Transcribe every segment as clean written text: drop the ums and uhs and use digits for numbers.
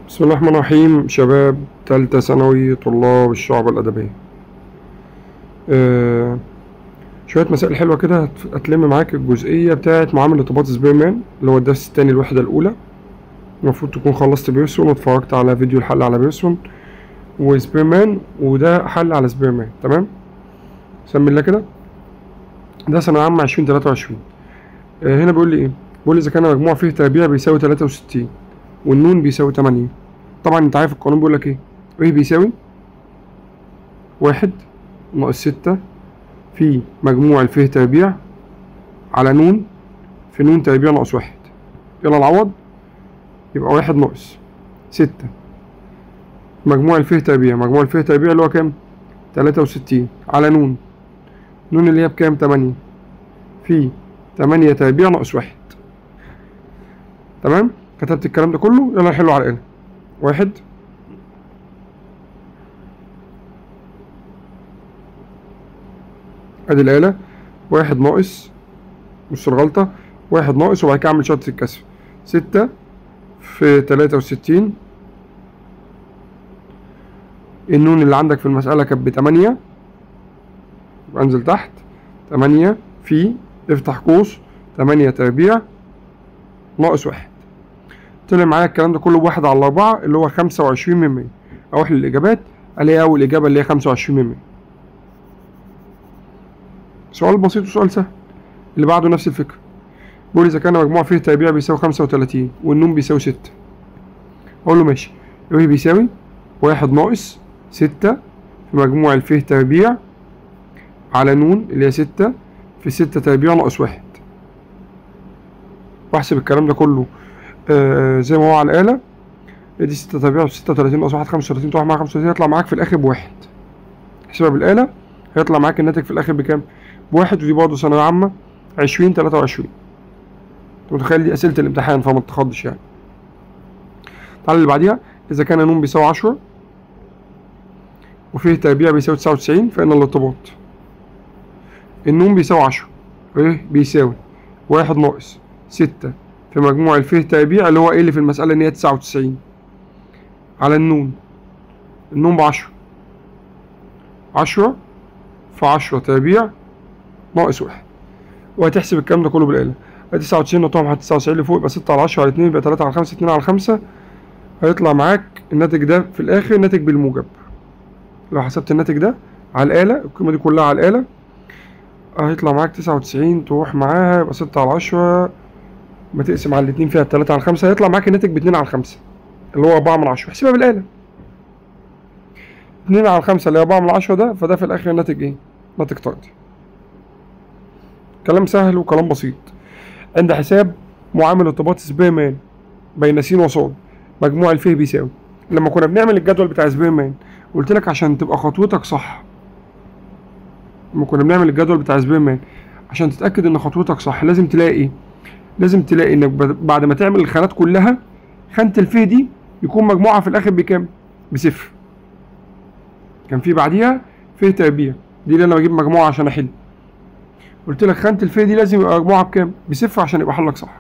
بسم الله الرحمن الرحيم. شباب تالتة ثانوي طلاب الشعب الأدبية. آه شوية مسائل حلوة كده هتلم معاك الجزئية بتاعة معامل ارتباط سبيرمان اللي هو الدرس التاني الوحدة الأولى. المفروض تكون خلصت بيرسون واتفرجت على فيديو الحل على بيرسون وسبيرمان، وده حل على سبيرمان. تمام، سمي الله كده. ده ثانوية عامة 2023. هنا بيقول لي ايه؟ بيقول لي إذا كان مجموع فيه تربيع بيساوي 63 والنون بيساوي 8، طبعا انت عارف القانون بيقول لك ايه؟ ايه بيساوي 1 ناقص 6 في مجموع الفيه تربيع على نون في نون تربيع ناقص 1. يلا نعوض. يبقى 1 ناقص 6 مجموع الفيه تربيع، مجموع الفيه تربيع اللي هو كام؟ 63 على نون اللي هي بكام؟ 8 في 8 تربيع ناقص 1. تمام، كتبت الكلام ده كله. يلا نحله على الآلة. 1 ادي الآلة. 1 ناقص، مش الغلطة، 1 ناقص وبعد كده اعمل شرطة الكسر. 6 في 63. النون اللي عندك في المسألة كانت ب8، يبقى انزل تحت. 8 في، افتح قوس، 8 تربيع ناقص 1. طلع معايا الكلام ده كله بواحد على 4 اللي هو 25%. اروح للإجابات الاقي أول إجابة اللي هي 25%. سؤال بسيط وسؤال سهل. اللي بعده نفس الفكرة. بيقول إذا كان مجموع فيه تربيع بيساوي 35 والنون بيساوي 6. أقول له ماشي. يبقى بيساوي 1 ناقص 6 في مجموع الفيه تربيع على نون اللي هي 6 في 6 تربيع ناقص 1. واحسب الكلام ده كله زي ما هو على الآلة. ادي 6 تربيع في 36 ناقص 1 35، تروح مع 35 يطلع معاك في الآخر بواحد. احسبها بالآلة هيطلع معاك الناتج في الآخر بكام؟ بواحد. ودي برضه ثانوية عامة 2023. انت متخيل دي أسئلة الامتحان، فما تتخضش يعني. تعالى اللي بعديها. إذا كان نون بيساوي 10 وفيه تربيع بيساوي 99 فإن الارتباط النون بيساوي 10 إيه بيساوي 1 ناقص 6 في مجموع الفيه تربيع اللي هو إيه اللي في المسألة إن هي 99 على النون ب10. 10 في 10 تربيع ناقص 1. وهتحسب الكلام ده كله بالآلة. 99 نقطة على 99 اللي فوق يبقى 6 على 10 على 2 يبقى 3 على 5 2 على 5. هيطلع معاك الناتج ده في الآخر ناتج بالموجب. لو حسبت الناتج ده على الآلة، القيمة دي كلها على الآلة، هيطلع معاك 99 تروح معاها يبقى 6 على 10 ما تقسم على الاتنين فيها 3 على 5 هيطلع معاك الناتج ب2 على 5 اللي هو 4 من 10. احسبها بالآلة. 2 على 5 اللي هي 4 من 10 ده، فده في الآخر ناتج إيه؟ ناتج طردي. كلام سهل وكلام بسيط. عند حساب معامل ارتباط سبيرمان بين س وص مجموع الفيه بيساوي. لما كنا بنعمل الجدول بتاع سبيرمان قلت لك عشان تبقى خطوتك صح، لما كنا بنعمل الجدول بتاع سبيرمان عشان تتأكد ان خطوتك صح لازم تلاقي ايه؟ لازم تلاقي انك بعد ما تعمل الخانات كلها خانة الفيه دي يكون مجموعها في الاخر بكام؟ بصفر. كان في بعديها فيه تربيع، دي اللي انا بجيب مجموعة عشان احل. قلت لك خانة الفيه دي لازم يبقى مجموعها بكام؟ بصفر عشان يبقى حلك صح.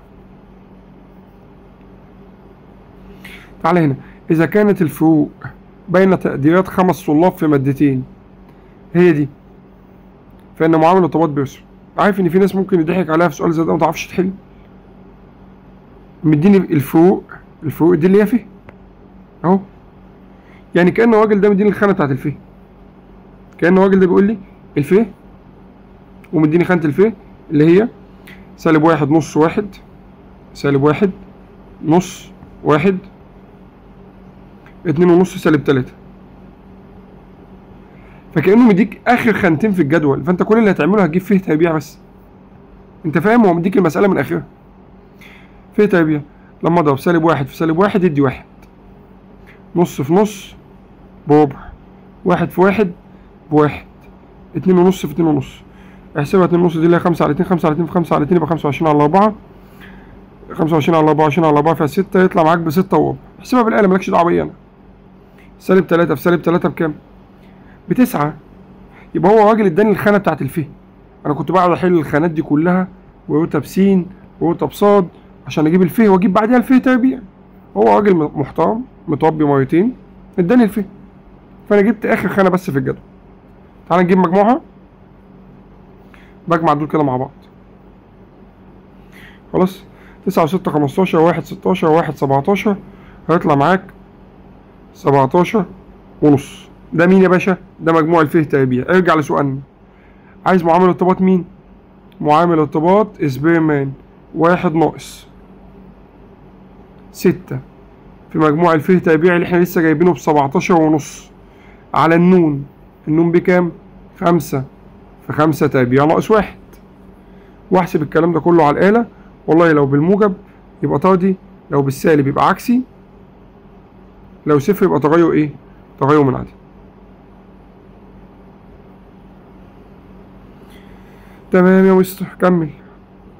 تعالى هنا. إذا كانت الفروق بين تقديرات 5 طلاب في مادتين هي دي، فإن معامل ارتباط بيرسون. عارف إن في ناس ممكن يضحك عليها في سؤال زي ده ومتعرفش تحل. مديني الفروق دي اللي هي فيه أهو. يعني كأن الراجل ده مديني الخانة بتاعت الفيه، كأن الراجل ده بيقول لي الفيه ومديني خانة الفيه اللي هي -1 نص 1 -1 نص 1 2.5 -3. فكأنه مديك آخر خانتين في الجدول، فأنت كل اللي هتعمله هتجيب فيه تربيع بس. أنت فاهم؟ هو مديك المسألة من آخرها. فيه تربيع لما أضرب -1 في -1 يدي 1. نص في نص بربع، 1 في 1 بواحد، 2.5 في 2.5. احسبها 2.5 دي اللي هي 5 على 2، 5 على 2 في 5 على 2 يبقى 25 على 4. 25 على 24 على 4 فيها 6 يطلع معاك ب6 وربع. احسبها بالآلة مالكش دعوة بيا أنا. -3 في -3 بكام؟ ب9. يبقى هو راجل اداني الخانة بتاعت الفيه. أنا كنت بقعد أحل الخانات دي كلها وروتة بس وروتة بصاد عشان أجيب الفيه وأجيب بعدها الفيه تربيع. هو راجل محترم متربي مرتين اداني الفيه، فانا جبت اخر خانه بس في الجدول. تعالى نجيب مجموعها. بجمع دول كده مع بعض. خلاص 9 و6 15 1 16 1 17 هيطلع معاك 17 ونص. ده مين يا باشا؟ ده مجموع الفيه تربيع. ارجع لسؤالنا، عايز معامل ارتباط مين؟ معامل ارتباط سبيرمان. 1 ناقص 6 في مجموع الفيه تربيع اللي احنا لسه جايبينه ب17 ونص على النون. النون بكام؟ 5 في 5 تربيع ناقص 1. واحسب الكلام ده كله على الآلة. والله لو بالموجب يبقى طردي، لو بالسالب يبقى عكسي، لو صفر يبقى تغير ايه؟ تغير منعدم. تمام يا مستر، كمل.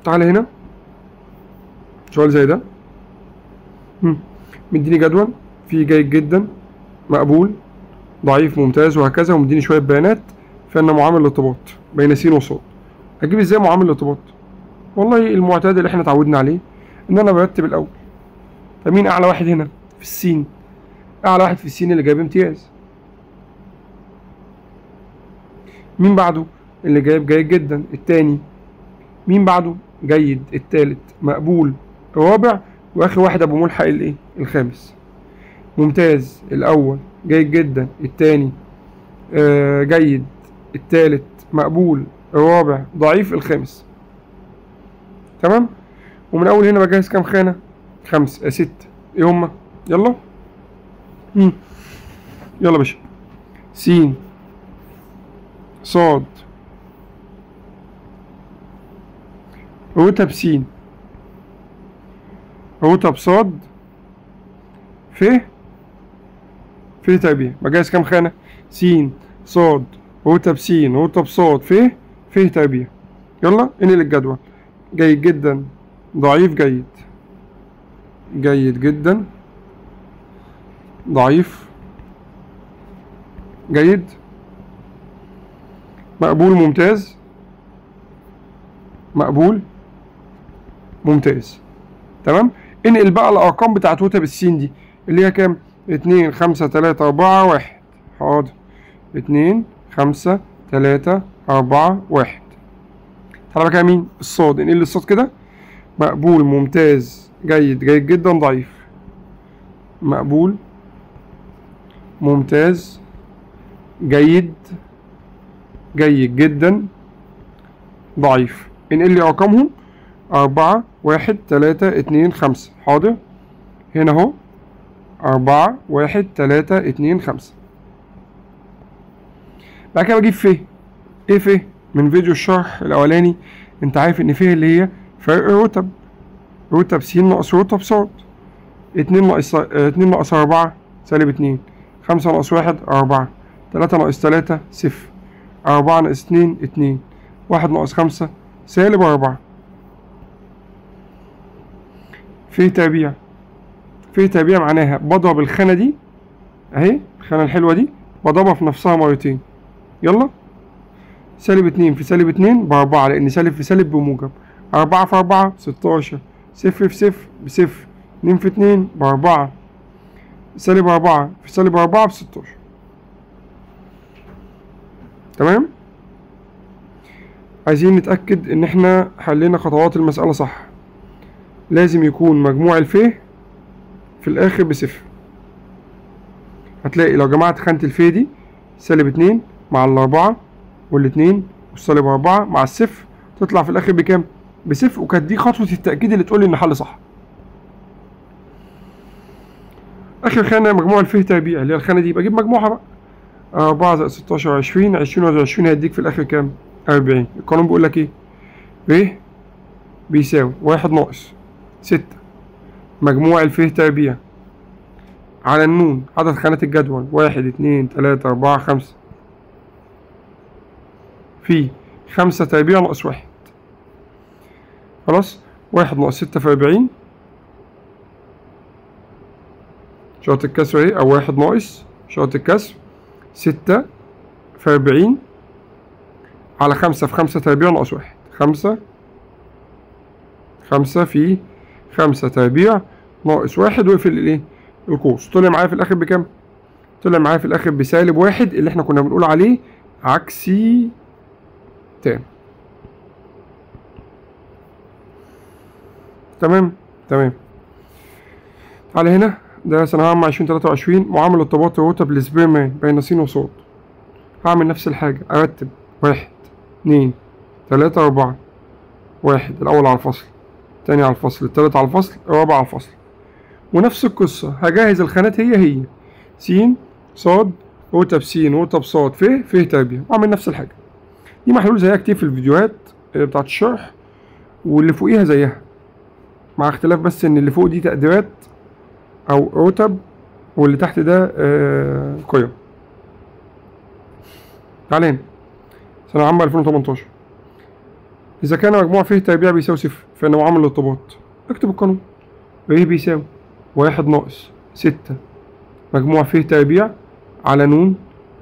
تعالى هنا سؤال زي ده. مديني جدول فيه جيد جدا، مقبول، ضعيف، ممتاز، وهكذا، ومديني شويه بيانات فان معامل الارتباط بين س وص. اجيب ازاي معامل الارتباط؟ والله المعتاد اللي احنا اتعودنا عليه ان انا برتب الاول. فمين اعلى واحد هنا في السين؟ اعلى واحد في السين اللي جايب امتياز. مين بعده؟ اللي جايب جيد جدا التاني. مين بعده؟ جيد التالت، مقبول الرابع، واخر واحد ابو ملحق الايه؟ الخامس. ممتاز الاول، جيد جدا التاني، جيد التالت، مقبول الرابع، ضعيف الخامس. تمام. ومن اول هنا بجهز كام خانه؟ 5 6. ايه هما؟ يلا يلا يا باشا. س صاد رتب س رتب صاد ف تربيع. بجهز كام خانة؟ س صاد رتب س رتب صاد ف تربيع. يلا انقل الجدول. جيد جدا، ضعيف، جيد، جيد جدا، ضعيف، جيد، مقبول، ممتاز، مقبول، ممتاز. تمام. انقل بقى الارقام بتاعت رتب السين دي اللي هي كام؟ 2 5 3 4 1. حاضر. 2 5 3 4 1. تعالى بقى مين؟ الصاد. انقل الصاد كده. مقبول، ممتاز، جيد، جيد جدا، ضعيف، مقبول، ممتاز، جيد، جيد جدا، ضعيف. انقل لي ارقامهم. 4 1 3 2 5. حاضر. هنا اهو 4 1 3 2 5. بعد كده بجيب ف. ايه ف؟ من فيديو الشرح الاولاني انت عارف ان ف اللي هي فرق رتب. رتب س ناقص رتب ص. 2 ناقص 4 سالب 2. 5 ناقص 1 4. 3 ناقص 3 صفر. 4 ناقص 2 2. 1 ناقص 5 سالب 4. ف تربيع. ف تربيع معناها بضرب الخانة دي اهي، الخانة الحلوة دي بضربها في نفسها مرتين. يلا. سالب 2 في سالب 2 ب4 لان سالب في سالب بموجب. 4 في 4 16. صفر في صفر بصفر. 2 في 2 ب4. سالب 4 في سالب 4 ب16. تمام. عايزين نتأكد ان احنا حلينا خطوات المسألة صح. لازم يكون مجموع الفيه في الاخر بصفر. هتلاقي لو جمعت خانة الفيه دي سالب 2 مع الاربعة والاتنين والسالب 4 مع الصفر تطلع في الاخر بكام؟ بصفر. وكانت دي خطوة التأكيد اللي تقول لي ان حل صح. اخر خانة مجموع الفيه تربيع اللي هي الخانة دي بجيب مجموعها بقى. 4 زائد 16 20. 20 زائد 20 هيديك في الاخر كام؟ 40. القانون بيقول لك ايه؟ ب بيساوي 1 ناقص 6 مجموع الفيه تربيع على النون عدد خانات الجدول 1 2 3 4 5 في 5 تربيع ناقص 1. خلاص. 1 ناقص 6 في 40 شرط الكسر اهي، او 1 ناقص شرط الكسر 6 في 40 على 5 في 5 تربيع ناقص 1. 5 في 5 تربيع ناقص واحد واقفل الايه؟ القوس. طلع معايا في الاخر بكام؟ طلع معايا في الاخر بسالب واحد اللي احنا كنا بنقول عليه عكسي تام. تمام. تمام. تعالى هنا، ده ثانوية عامة 2023 معامل ارتباط الرتب لسبيرمان بين س وص. هعمل نفس الحاجة، ارتب 1 2 3 4. 1 الاول على الفصل، التاني على الفصل، التالت على الفصل، الرابع على الفصل. ونفس القصة هجهز الخانات هي س ص رتب س رتب ص ف تربيع، واعمل نفس الحاجة. دي محلول زيها كتير في الفيديوهات بتاعت الشرح، واللي فوقيها زيها، مع اختلاف بس ان اللي فوق دي تقديرات او رتب، واللي تحت ده قيم. تعالى هنا، ثانوية عامة 2018. إذا كان مجموع ف تربيع بيساوي صفر فإن معامل الارتباط. اكتب القانون. ر بيساوي 1 ناقص 6 مجموع ف تربيع على ن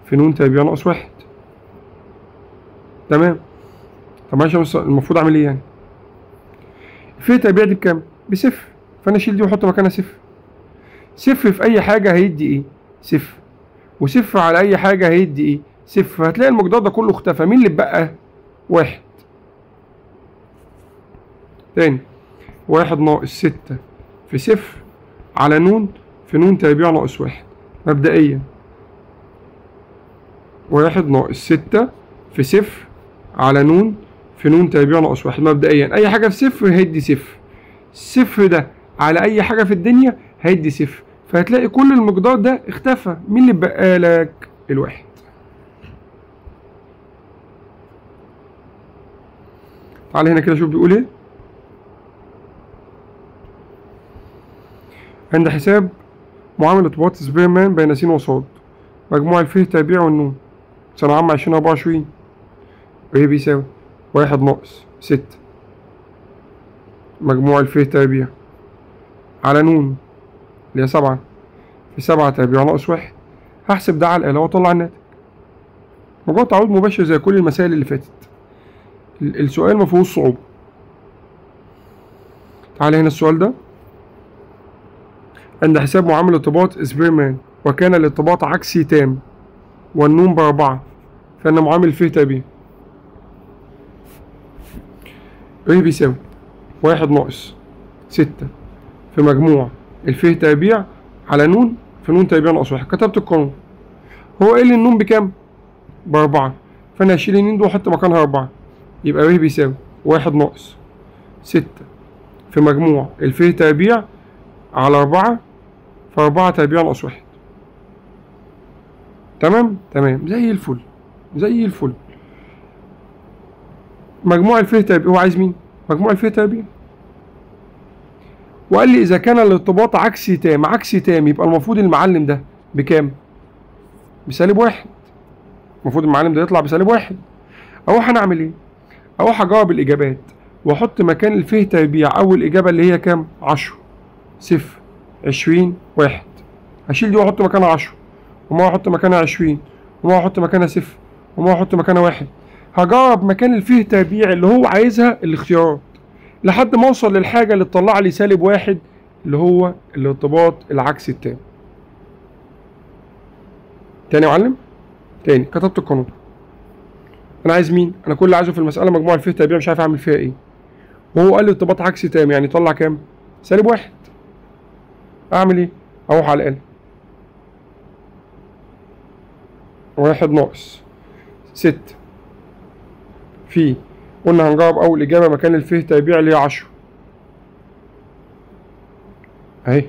في ن تربيع ناقص 1. تمام. طب ماشي، المفروض أعمل إيه يعني؟ ف تربيع دي بكام؟ بصفر، فأنا أشيل دي وأحط مكانها صفر. صفر في أي حاجة هيدي إيه؟ صفر. وصفر على أي حاجة هيدي إيه؟ صفر. هتلاقي المقدار ده كله اختفى، مين اللي اتبقى؟ 1. تاني، 1 ناقص 6 في صفر على ن في ن تربيع ناقص 1. مبدئيا 1 ناقص 6 في صفر على ن في ن تربيع ناقص 1. مبدئيا أي حاجة في صفر هيدي صفر. الصفر ده على أي حاجة في الدنيا هيدي صفر، فهتلاقي كل المقدار ده اختفى. مين اللي اتبقى لك؟ الواحد. تعالى هنا كده شوف بيقول ايه. عند حساب معامل ارتباط سبيرمان بين س وص مجموع الف تربيع والنون ثانوية عامة 2024 وهي بيساوي 1 ناقص 6 مجموع الف تربيع على ن اللي هي 7 في 7 تربيع ناقص 1. هحسب ده على الآلة واطلع الناتج. موضوع تعويض مباشر زي كل المسائل اللي فاتت. السؤال مفيهوش صعوبة. تعالى هنا السؤال ده. عند حساب معامل ارتباط سبيرمان وكان الارتباط عكسي تام والنون ب4 فإن معامل ف تربيع ر بيساوي 1 ناقص 6 في مجموع الف تربيع على ن في ن تربيع ناقص 1. كتبت القانون. هو قال لي النون بكام؟ ب4، فأنا هشيل النون دي وأحط مكانها 4. يبقى ر بيساوي 1 ناقص 6 في مجموع الف تربيع على 4 في 4 تربيع ناقص 1. تمام. تمام زي الفل، زي الفل. مجموع الف تربيع، هو عايز مين؟ مجموع الف تربيع. وقال لي إذا كان الارتباط عكسي تام. عكسي تام يبقى المفروض المعلم ده بكام؟ بسالب 1. المفروض المعلم ده يطلع بسالب 1. أروح أنا أعمل إيه؟ أروح أجاوب الإجابات وأحط مكان الف تربيع أول إجابة اللي هي كام؟ 10 0 20 1. هشيل دي وأحط مكانها 10 وما أحط مكانها 20 وما أحط مكانها 0 وما أحط مكانها 1. هجاوب مكان الف تربيع اللي هو عايزها الاختيارات لحد ما أوصل للحاجة اللي تطلع لي سالب 1 اللي هو الارتباط العكسي التام. تاني يا معلم، تاني. كتبت القانون. أنا عايز مين؟ أنا كل اللي عايزه في المسألة مجموع الف تربيع، مش عارف أعمل فيها إيه. وهو قال لي ارتباط عكسي تام يعني طلع كام؟ سالب 1. أعمل إيه؟ أروح على الآلة. 1 ناقص 6 في، قلنا هنجاوب أول إجابة مكان الف تربيع اللي هي 10 أهي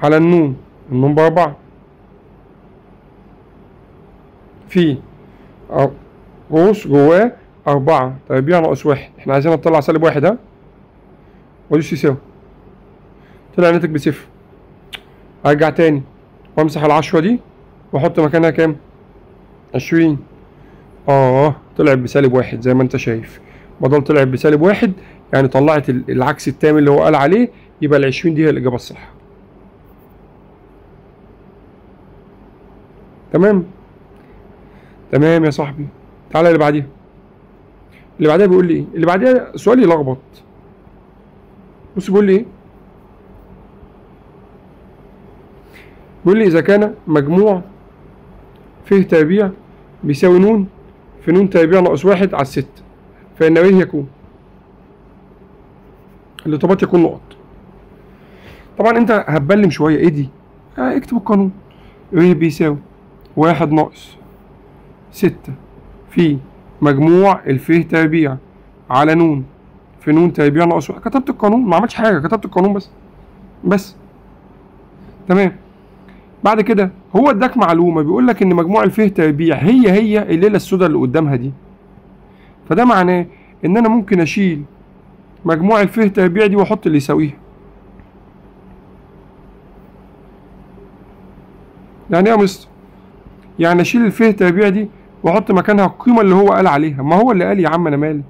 على النون ب4 في قوس جواه 4 تربيع ناقص 1. احنا عايزين نطلع سالب 1 ها، وادوس يساوي. طلع الناتج بصفر. ارجع تاني وامسح ال10 دي واحط مكانها كام؟ 20. طلعت بسالب 1 زي ما انت شايف. بدل طلعت بسالب 1 يعني طلعت العكس التام اللي هو قال عليه، يبقى ال20 دي هي الإجابة الصح. تمام. تمام يا صاحبي. تعالى اللي بعديها. اللي بعديها بيقول لي ايه؟ اللي بعديها سؤال يلخبط. بص بيقول لي ايه؟ بيقول لي إذا كان مجموع ف تربيع بيساوي ن في ن تربيع ناقص 1 على 6 فإن ب يكون الارتباط يكون نقط. طبعا أنت هتبلم شوية، إيه دي؟ اكتب القانون. ب بيساوي 1 ناقص 6 في مجموع الف تربيع على ن في ن تربيع ناقص 1. كتبت القانون، ما عملتش حاجة، كتبت القانون بس تمام. بعد كده هو اداك معلومة بيقول لك إن مجموع الف تربيع هي الليلة السوداء اللي قدامها دي، فده معناه إن أنا ممكن أشيل مجموع الف تربيع دي وأحط اللي يساويها. يعني إيه يا مستر؟ يعني أشيل الف تربيع دي وأحط مكانها القيمة اللي هو قال عليها. ما هو اللي قال يا عم، أنا مالي.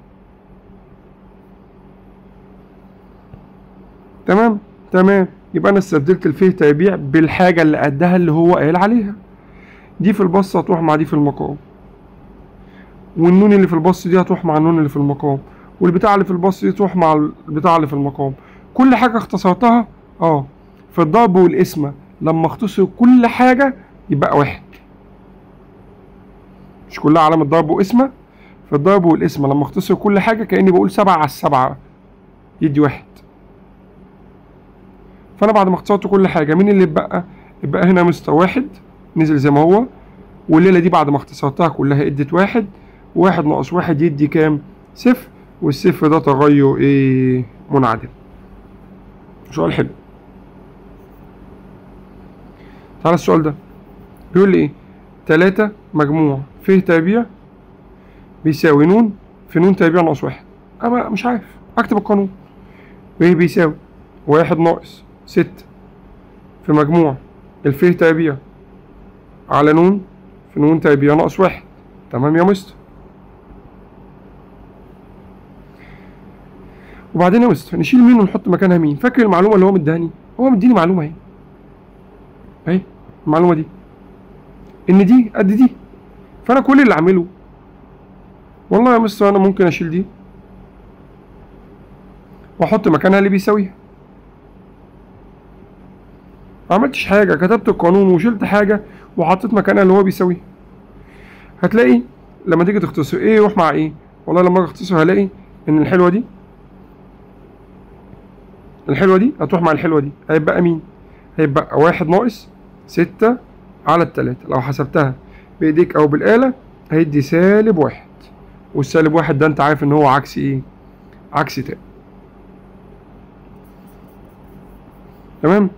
تمام. يبقى أنا استبدلت الف تربيع بالحاجة اللي قدها اللي هو قال عليها. دي في البسط هتروح مع دي في المقام، والنون اللي في البسط دي هتروح مع النون اللي في المقام، والبتاع اللي في البسط دي تروح مع البتاع اللي في المقام. كل حاجة اختصرتها في الضرب والقسمة. لما اختصر كل حاجة يبقى 1. مش كلها علامة ضرب وقسمة؟ في الضرب والقسمة لما اختصر كل حاجة كأني بقول 7 على 7 يدي 1. فأنا بعد ما اختصرت كل حاجة مين اللي اتبقى؟ اتبقى هنا مستر 1 نزل زي ما هو، والليلة دي بعد ما اختصرتها كلها ادت 1. 1 ناقص 1 يدي كام؟ 0. والصفر ده تغير منعدم. سؤال حلو. تعالى السؤال ده بيقول لي 3 مجموع ف تربيع بيساوي ن في ن تربيع ناقص 1. أنا مش عارف، أكتب القانون. ب بيساوي 1 ناقص 6 في مجموع الف تربيع على ن في ن تربيع ناقص 1. تمام يا مستر. وبعدين يا مستر نشيل مين ونحط مكانها مين؟ فاكر المعلومة اللي هو مديهاني؟ هو مديني معلومة اهي المعلومة دي إن دي قد دي، فأنا كل اللي أعمله والله يا مستر أنا ممكن أشيل دي وأحط مكانها اللي بيساويها. ما عملتش حاجة، كتبت القانون وشلت حاجة وحطيت مكانها اللي هو بيساويها. هتلاقي لما تيجي تختصر يروح مع والله لما أجي أختصر هلاقي إن الحلوة دي هتروح مع الحلوة دي. هيبقى مين؟ هيبقى 1 ناقص 6 على 3. لو حسبتها بإيديك أو بالآلة هيدي -1، والسالب 1 ده أنت عارف إن هو عكس عكس تاء. تمام.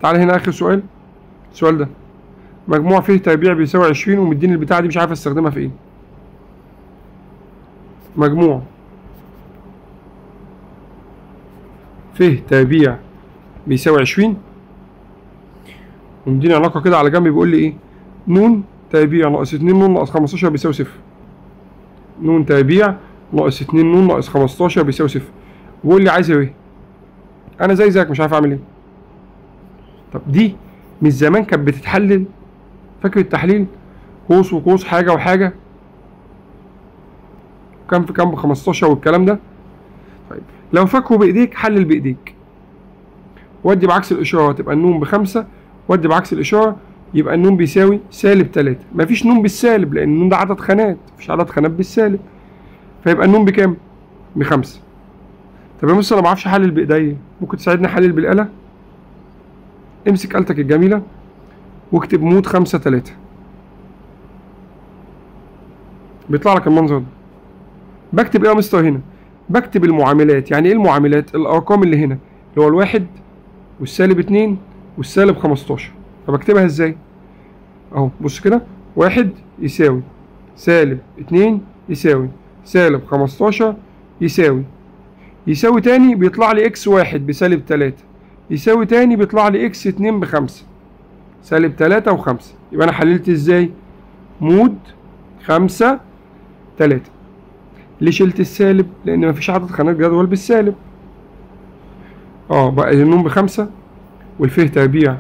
تعالى هنا آخر سؤال. السؤال ده مجموع ف تربيع بيساوي 20 ومديني البتاعة دي مش عارف استخدمها في مجموع ف تربيع بيساوي 20 ومديني علاقة كده على جنب بيقول لي ن تربيع ناقص 2 ن ناقص 15 بيساوي 0. ن تربيع ناقص 2 ن ناقص 15 بيساوي 0. بيقول لي عايز أنا زيك مش عارف أعمل طب دي من زمان كانت بتتحلل. فاكر التحليل؟ قوس وقوس حاجة وحاجة، كام في كام ب15 والكلام ده. طيب لو فاكره بإيديك حلل بإيديك، ودي بعكس الإشارة تبقى النون ب5، ودي بعكس الإشارة يبقى النون بيساوي -3. مفيش نون بالسالب لأن النون ده عدد خانات، مفيش عدد خانات بالسالب، فيبقى النون بكام؟ ب5. طب يا مستر أنا معرفش أحلل بإيديا، ممكن تساعدني أحلل بالآلة؟ امسك آلتك الجميلة واكتب مود 5 3. بيطلع لك المنظر ده. بكتب ايه يا مستر هنا؟ بكتب المعاملات. يعني ايه المعاملات؟ الارقام اللي هنا اللي هو الواحد والسالب 2 والسالب 15. فبكتبها ازاي؟ اهو بص كده، 1 يساوي -2 يساوي -15 يساوي تاني بيطلع لي x1 ب-3 يساوي تاني بيطلع لي x2 ب5 -3 و5. يبقى انا حللت ازاي؟ مود 5 3. ليه شلت السالب؟ لان مفيش عدد خانات جدول بالسالب. بقى النون ب5 والف تربيع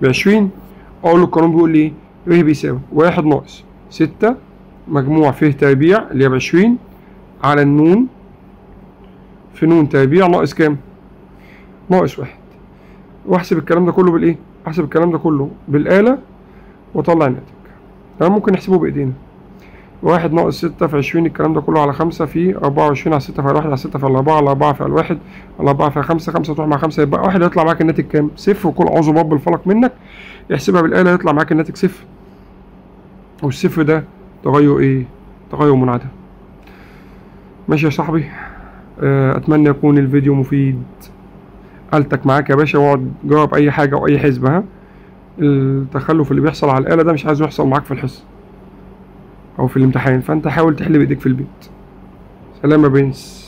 ب20. اقول له القانون بيقول لي ايه؟ بيساوي 1 ناقص 6 مجموع ف تربيع اللي هي ب20 على النون في ن تربيع ناقص كام؟ ناقص 1. واحسب الكلام ده كله بالايه؟ احسب الكلام ده كله بالآلة واطلع الناتج. تمام. ممكن نحسبه بايدينا. 1 ناقص 6 في 20، الكلام ده كله على 5 في 24 على 6 في 1 على 6 في 4 على 4 في 1 على 4 في 5. 5 تروح مع 5 يبقى 1. يطلع معاك الناتج كام؟ صفر. وكل عاوزه باب بالفلق منك احسبها بالآلة يطلع معاك الناتج صفر. والصفر ده تغير ايه؟ تغير منعدم. ماشي يا صاحبي. اتمنى يكون الفيديو مفيد. آلتك معاك يا باشا، واقعد جرب اي حاجة او اي حسبة. ها، التخلف اللي بيحصل على الآلة ده مش عايزه يحصل معاك في الحصة او في الامتحان، فانت حاول تحل بايديك في البيت. سلام يا برنس.